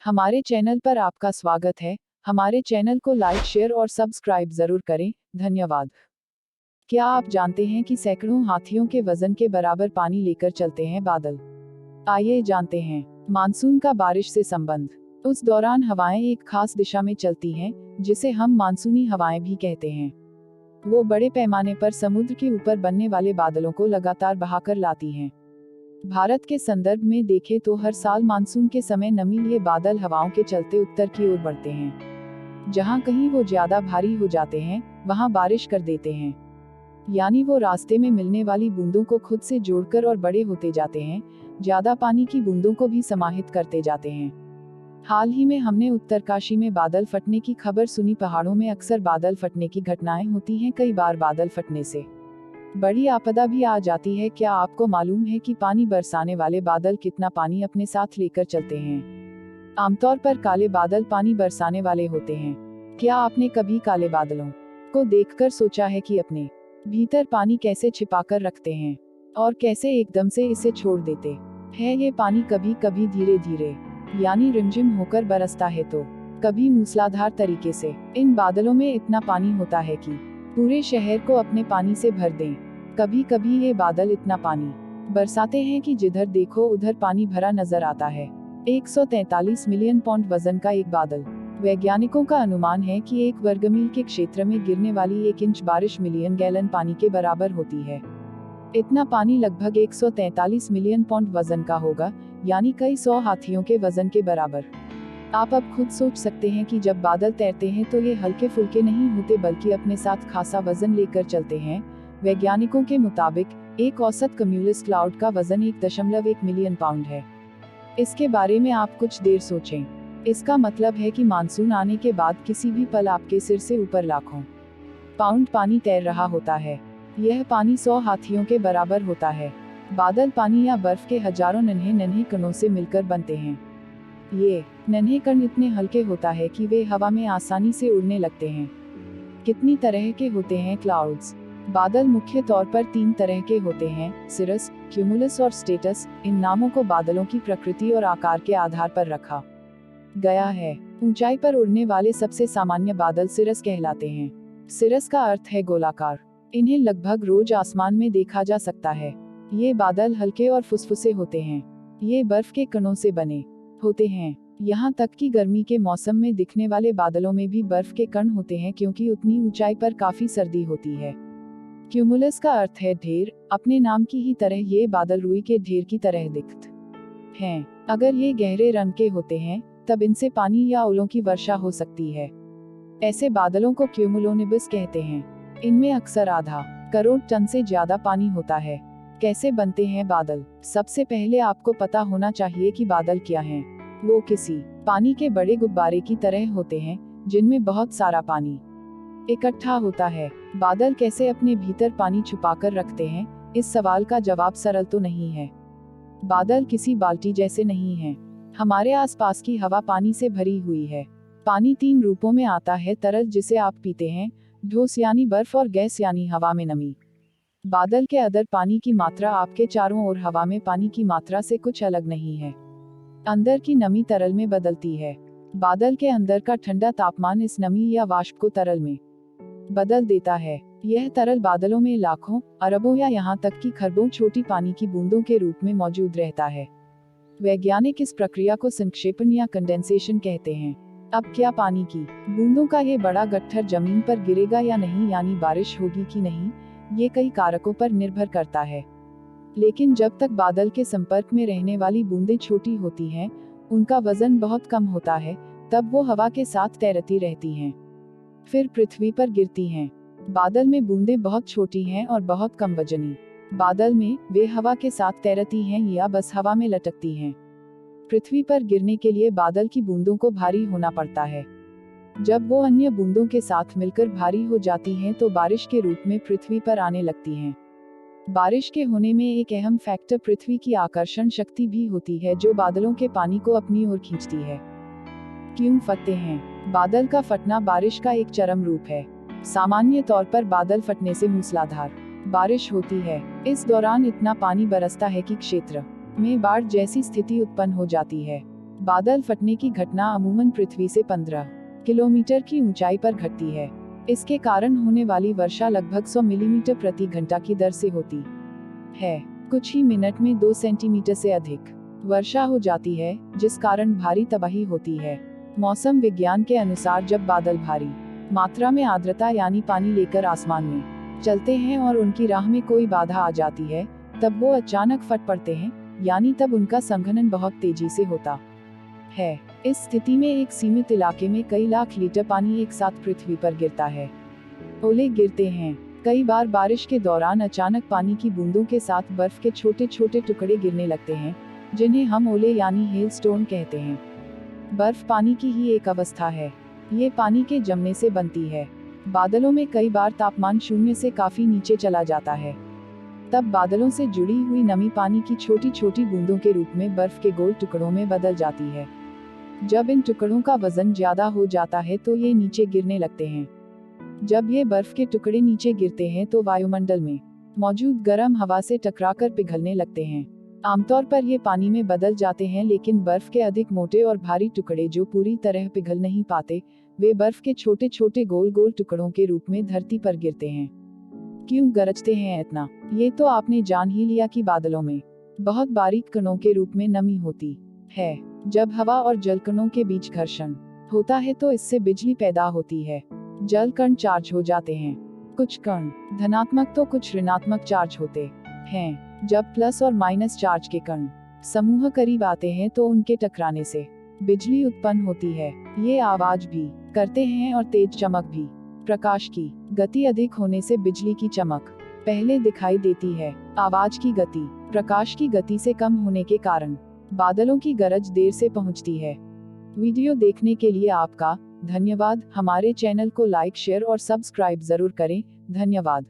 हमारे चैनल पर आपका स्वागत है। हमारे चैनल को लाइक, शेयर और सब्सक्राइब जरूर करें। धन्यवाद। क्या आप जानते हैं कि सैकड़ों हाथियों के वजन के बराबर पानी लेकर चलते हैं बादल? आइए जानते हैं। मानसून का बारिश से संबंध। उस दौरान हवाएं एक खास दिशा में चलती हैं, जिसे हम मानसूनी हवाएं भी कहते हैं। वो बड़े पैमाने पर समुद्र के ऊपर बनने वाले बादलों को लगातार बहाकर लाती हैं। भारत के संदर्भ में देखें तो हर साल मानसून के समय नमीलिए बादल हवाओं के चलते उत्तर की ओर बढ़ते हैं। जहां कहीं वो ज्यादा भारी हो जाते हैं, वहां बारिश कर देते हैं। यानी वो रास्ते में मिलने वाली बूंदों को खुद से जोड़कर और बड़े होते जाते हैं, ज्यादा पानी की बूंदों को भी समाहित करते जाते हैं। हाल ही में हमने उत्तरकाशी में बादल फटने की खबर सुनी। पहाड़ों में अक्सर बादल फटने की घटनाएं होती हैं। कई बार बादल फटने से बड़ी आपदा भी आ जाती है। क्या आपको मालूम है कि पानी बरसाने वाले बादल कितना पानी अपने साथ लेकर चलते हैं? आमतौर पर काले बादल पानी बरसाने वाले होते हैं। क्या आपने कभी काले बादलों को देखकर सोचा है कि अपने भीतर पानी कैसे छिपाकर रखते हैं और कैसे एकदम से इसे छोड़ देते हैं? ये पानी कभी कभी धीरे धीरे यानी रिमझिम होकर बरसता है तो कभी मूसलाधार तरीके से। इन बादलों में इतना पानी होता है कि पूरे शहर को अपने पानी से भर दें। कभी कभी ये बादल इतना पानी बरसाते हैं कि जिधर देखो उधर पानी भरा नजर आता है। 143 मिलियन पाउंड वजन का एक बादल। वैज्ञानिकों का अनुमान है कि 1 वर्ग मील के क्षेत्र में गिरने वाली 1 इंच बारिश मिलियन गैलन पानी के बराबर होती है। इतना पानी लगभग 143 मिलियन पाउंड वजन का होगा, यानी कई 100 हाथियों के वजन के बराबर। आप अब खुद सोच सकते हैं कि जब बादल तैरते हैं तो ये हल्के फुल्के नहीं होते, बल्कि अपने साथ खासा वजन लेकर चलते हैं। वैज्ञानिकों के मुताबिक एक औसत कम्यूलस क्लाउड का वजन 1.1 मिलियन पाउंड है। इसके बारे में आप कुछ देर सोचें। इसका मतलब है कि मानसून आने के बाद किसी भी पल आपके सिर से ऊपर लाखों पाउंड पानी तैर रहा होता है। यह पानी 100 हाथियों के बराबर होता है। बादल पानी या बर्फ के हजारों नन्हे नन्हे कणों से मिलकर बनते हैं। ये नन्हे कण इतने हल्के होता है कि वे हवा में आसानी से उड़ने लगते हैं। कितनी तरह के होते हैं क्लाउड्स? बादल मुख्य तौर पर 3 तरह के होते हैं: सिरस, क्यूमुलस और स्टेटस। इन नामों को बादलों की प्रकृति और आकार के आधार पर रखा गया है। ऊंचाई पर उड़ने वाले सबसे सामान्य बादल सिरस कहलाते हैं। सिरस का अर्थ है गोलाकार। इन्हें लगभग रोज आसमान में देखा जा सकता है। ये बादल हल्के और फुसफुसे होते हैं। ये बर्फ के कणों से बने होते हैं। यहाँ तक कि गर्मी के मौसम में दिखने वाले बादलों में भी बर्फ के कण होते हैं, क्योंकि उतनी ऊंचाई पर काफी सर्दी होती है। क्यूमुलस का अर्थ है ढेर। अपने नाम की ही तरह ये बादल रुई के ढेर की तरह दिखते हैं। अगर ये गहरे रंग के होते हैं, तब इनसे पानी या ओलों की वर्षा हो सकती है। ऐसे बादलों को क्यूमुलोनिबस कहते हैं। इनमें अक्सर आधा करोड़ टन से ज्यादा पानी होता है। कैसे बनते हैं बादल? सबसे पहले आपको पता होना चाहिए कि बादल क्या हैं। वो किसी पानी के बड़े गुब्बारे की तरह होते हैं, जिनमें बहुत सारा पानी इकट्ठा होता है। बादल कैसे अपने भीतर पानी छुपाकर रखते हैं? इस सवाल का जवाब सरल तो नहीं है। बादल किसी बाल्टी जैसे नहीं हैं। हमारे आसपास की हवा पानी से भरी हुई है। पानी 3 रूपों में आता है: तरल जिसे आप पीते हैं, ठोस यानी बर्फ, और गैस यानी हवा में नमी। बादल के अंदर पानी की मात्रा आपके चारों ओर हवा में पानी की मात्रा से कुछ अलग नहीं है। अंदर की नमी तरल में बदलती है। बादल के अंदर का ठंडा तापमान इस नमी या वाष्प को तरल में बदल देता है। यह तरल बादलों में लाखों, अरबों या यहाँ तक कि खरबों छोटी पानी की बूंदों के रूप में मौजूद रहता है। वैज्ञानिक इस प्रक्रिया को संक्षेपण या कंडेंसेशन कहते हैं। अब क्या पानी की बूंदों का ये बड़ा गट्ठर जमीन पर गिरेगा या नहीं, यानी बारिश होगी कि नहीं, ये कई कारकों पर निर्भर करता है। लेकिन जब तक बादल के संपर्क में रहने वाली बूंदें छोटी होती हैं, उनका वजन बहुत कम होता है, तब वो हवा के साथ तैरती रहती हैं, फिर पृथ्वी पर गिरती हैं। बादल में बूंदें बहुत छोटी हैं और बहुत कम वजनी। बादल में वे हवा के साथ तैरती हैं या बस हवा में लटकती हैं। पृथ्वी पर गिरने के लिए बादल की बूंदों को भारी होना पड़ता है। जब वो अन्य बूंदों के साथ मिलकर भारी हो जाती हैं तो बारिश के रूप में पृथ्वी पर आने लगती हैं। बारिश के होने में एक अहम फैक्टर पृथ्वी की आकर्षण शक्ति भी होती है, जो बादलों के पानी को अपनी ओर खींचती है। क्यों फटते हैं? बादल का फटना बारिश का एक चरम रूप है। सामान्य तौर पर बादल फटने से मूसलाधार बारिश होती है। इस दौरान इतना पानी बरसता है कि क्षेत्र में बाढ़ जैसी स्थिति उत्पन्न हो जाती है। बादल फटने की घटना अमूमन पृथ्वी से 15 किलोमीटर की ऊंचाई पर घटती है। इसके कारण होने वाली वर्षा लगभग 100 मिलीमीटर प्रति घंटा की दर से होती है। कुछ ही मिनट में 2 सेंटीमीटर से अधिक वर्षा हो जाती है, जिस कारण भारी तबाही होती है। मौसम विज्ञान के अनुसार जब बादल भारी मात्रा में आर्द्रता यानी पानी लेकर आसमान में चलते हैं और उनकी राह में कोई बाधा आ जाती है, तब वो अचानक फट पड़ते हैं, यानी तब उनका संघनन बहुत तेजी से होता है। इस स्थिति में एक सीमित इलाके में कई लाख लीटर पानी एक साथ पृथ्वी पर गिरता है। ओले गिरते हैं। कई बार बारिश के दौरान अचानक पानी की बूंदों के साथ बर्फ के छोटे छोटे टुकड़े गिरने लगते हैं, जिन्हें हम ओले यानी हेलस्टोन कहते हैं। बर्फ पानी की ही एक अवस्था है। ये पानी के जमने से बनती है। बादलों में कई बार तापमान शून्य से काफी नीचे चला जाता है। तब बादलों से जुड़ी हुई नमी पानी की छोटी छोटी बूंदों के रूप में बर्फ के गोल टुकड़ों में बदल जाती है। जब इन टुकड़ों का वजन ज्यादा हो जाता है तो ये नीचे गिरने लगते हैं। जब ये बर्फ के टुकड़े नीचे गिरते हैं तो वायुमंडल में मौजूद गर्म हवा से टकराकर पिघलने लगते हैं। आमतौर पर ये पानी में बदल जाते हैं, लेकिन बर्फ के अधिक मोटे और भारी टुकड़े जो पूरी तरह पिघल नहीं पाते, वे बर्फ के छोटे छोटे गोल गोल टुकड़ों के रूप में धरती पर गिरते हैं। क्यों गरजते हैं इतना? ये तो आपने जान ही लिया कि बादलों में बहुत बारीक कणों के रूप में नमी होती है। जब हवा और जल कणों के बीच घर्षण होता है तो इससे बिजली पैदा होती है। जल कण चार्ज हो जाते हैं। कुछ कण धनात्मक तो कुछ ऋणात्मक चार्ज होते हैं। जब प्लस और माइनस चार्ज के कण समूह करीब आते हैं तो उनके टकराने से बिजली उत्पन्न होती है। ये आवाज भी करते हैं और तेज चमक भी। प्रकाश की गति अधिक होने से बिजली की चमक पहले दिखाई देती है। आवाज की गति प्रकाश की गति से कम होने के कारण बादलों की गरज देर से पहुंचती है। वीडियो देखने के लिए आपका धन्यवाद। हमारे चैनल को लाइक, शेयर और सब्सक्राइब जरूर करें। धन्यवाद।